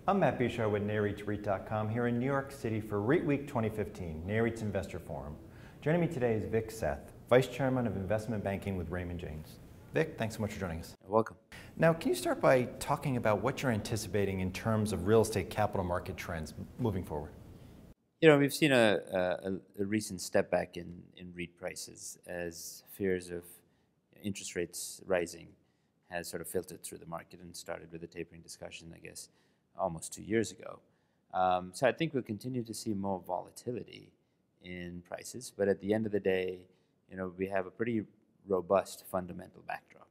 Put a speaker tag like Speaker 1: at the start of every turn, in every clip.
Speaker 1: I'm Matt Bouchard with NAREIT here in New York City for REITWeek 2015, NAREIT's Investor Forum. Joining me today is Vick Seth, Vice Chairman of Investment Banking with Raymond James. Vick, thanks so much for joining us.
Speaker 2: You're welcome.
Speaker 1: Now, can you start by talking about what you're anticipating in terms of real estate capital market trends moving forward?
Speaker 2: You know, we've seen a recent step back in REIT prices as fears of interest rates rising has sort of filtered through the market and started with a tapering discussion, I guess, almost 2 years ago. So I think we'll continue to see more volatility in prices, but at the end of the day, you know, we have a pretty robust fundamental backdrop.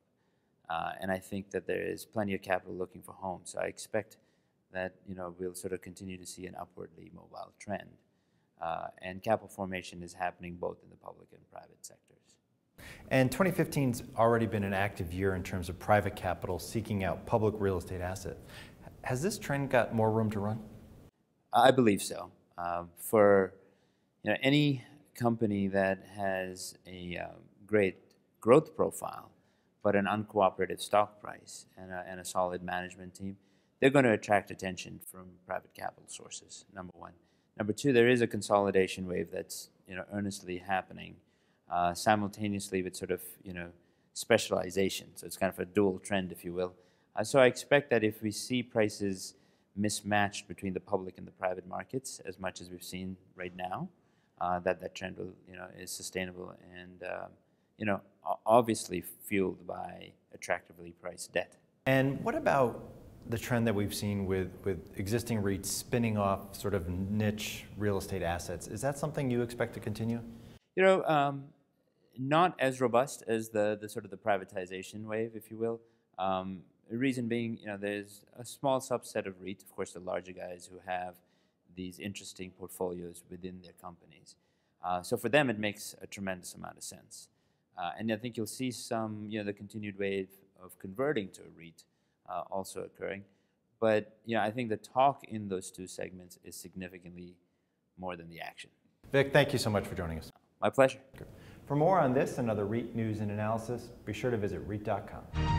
Speaker 2: And I think that there is plenty of capital looking for homes. So I expect that, you know, we'll sort of continue to see an upwardly mobile trend. And capital formation is happening both in the public and private sectors.
Speaker 1: And 2015's already been an active year in terms of private capital seeking out public real estate assets. Has this trend got more room to run?
Speaker 2: I believe so. For any company that has a great growth profile, but an uncooperative stock price and a solid management team, they're going to attract attention from private capital sources, number one. Number two, there is a consolidation wave that's earnestly happening simultaneously with sort of specialization. So it's kind of a dual trend, if you will. So I expect that if we see prices mismatched between the public and the private markets as much as we've seen right now, that trend will is sustainable and obviously fueled by attractively priced debt. And
Speaker 1: what about the trend that we've seen with existing REITs spinning off sort of niche real estate assets? Is that something you expect to continue?
Speaker 2: Not as robust as the sort of the privatization wave, if you will. The reason being, there's a small subset of REITs, of course, the larger guys who have these interesting portfolios within their companies. So for them, it makes a tremendous amount of sense. And I think you'll see some, the continued wave of converting to a REIT also occurring. But, I think the talk in those two segments is significantly more than the action.
Speaker 1: Vic, thank you so much for joining us.
Speaker 2: My pleasure.
Speaker 1: For more on this and other REIT news and analysis, be sure to visit REIT.com.